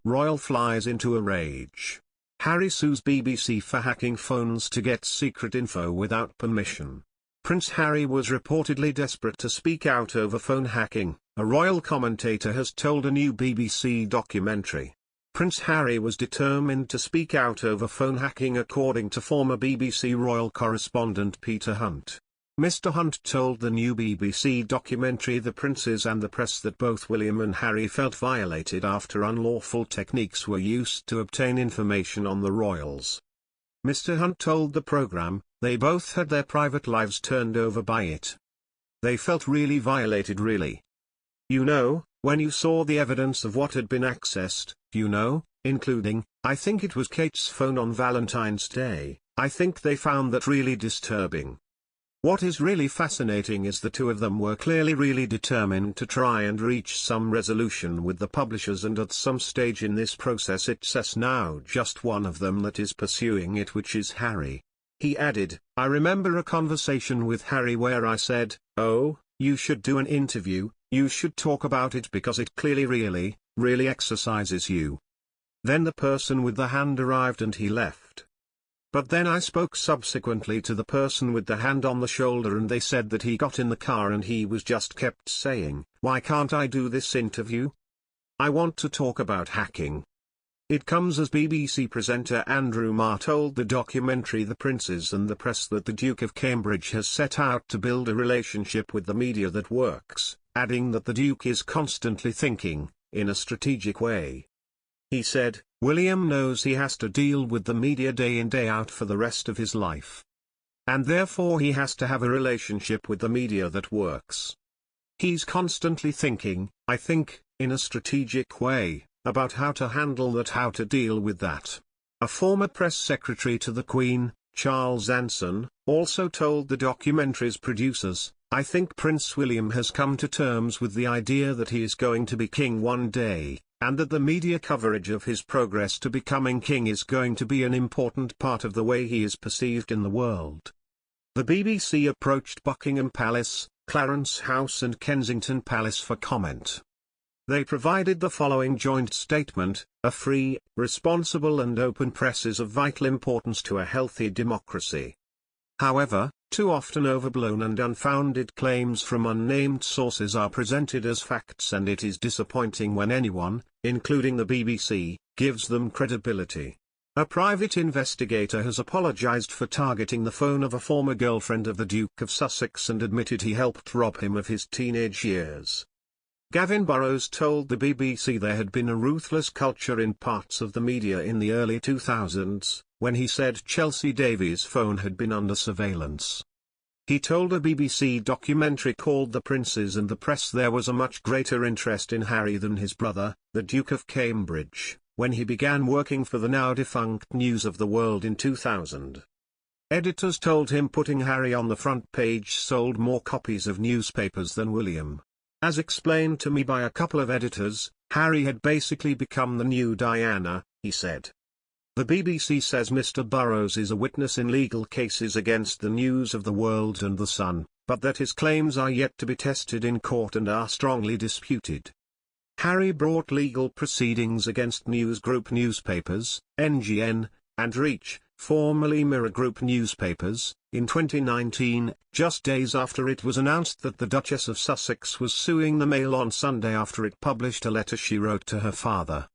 Royal flies into a rage. Harry sues BBC for hacking phones to get secret info without permission. Prince Harry was reportedly desperate to speak out over phone hacking, a royal commentator has told a new BBC documentary. Prince Harry was determined to speak out over phone hacking, according to former BBC royal correspondent Peter Hunt. Mr. Hunt told the new BBC documentary The Princes and the Press that both William and Harry felt violated after unlawful techniques were used to obtain information on the royals. Mr. Hunt told the programme, they both had their private lives turned over by it. They felt really violated, really. You know, when you saw the evidence of what had been accessed, you know, including, I think it was Kate's phone on Valentine's Day, I think they found that really disturbing. What is really fascinating is the two of them were clearly really determined to try and reach some resolution with the publishers, and at some stage in this process it's now just one of them that is pursuing it, which is Harry. He added, I remember a conversation with Harry where I said, oh, you should do an interview, you should talk about it because it clearly really exercises you. Then the person with the hand arrived and he left. But then I spoke subsequently to the person with the hand on the shoulder and they said that he got in the car and he was just kept saying, why can't I do this interview? I want to talk about hacking. It comes as BBC presenter Andrew Marr told the documentary The Princes and the Press that the Duke of Cambridge has set out to build a relationship with the media that works, adding that the Duke is constantly thinking, in a strategic way. He said, William knows he has to deal with the media day in day out for the rest of his life. And therefore he has to have a relationship with the media that works. He's constantly thinking, I think, in a strategic way, about how to handle that, how to deal with that. A former press secretary to the Queen, Charles Anson, also told the documentary's producers, I think Prince William has come to terms with the idea that he is going to be king one day, and that the media coverage of his progress to becoming king is going to be an important part of the way he is perceived in the world. The BBC approached Buckingham Palace, Clarence House and Kensington Palace for comment. They provided the following joint statement, a free, responsible and open press is of vital importance to a healthy democracy. However, too often overblown and unfounded claims from unnamed sources are presented as facts, and it is disappointing when anyone, including the BBC, gives them credibility. A private investigator has apologized for targeting the phone of a former girlfriend of the Duke of Sussex and admitted he helped rob him of his teenage years. Gavin Burrows told the BBC there had been a ruthless culture in parts of the media in the early 2000s, when he said Chelsea Davies' phone had been under surveillance. He told a BBC documentary called The Princes and the Press there was a much greater interest in Harry than his brother, the Duke of Cambridge, when he began working for the now-defunct News of the World in 2000. Editors told him putting Harry on the front page sold more copies of newspapers than William. As explained to me by a couple of editors, Harry had basically become the new Diana, he said. The BBC says Mr. Burrows is a witness in legal cases against the News of the World and The Sun, but that his claims are yet to be tested in court and are strongly disputed. Harry brought legal proceedings against News Group newspapers, NGN, and Reach, formerly Mirror Group newspapers, in 2019, just days after it was announced that the Duchess of Sussex was suing the Mail on Sunday after it published a letter she wrote to her father.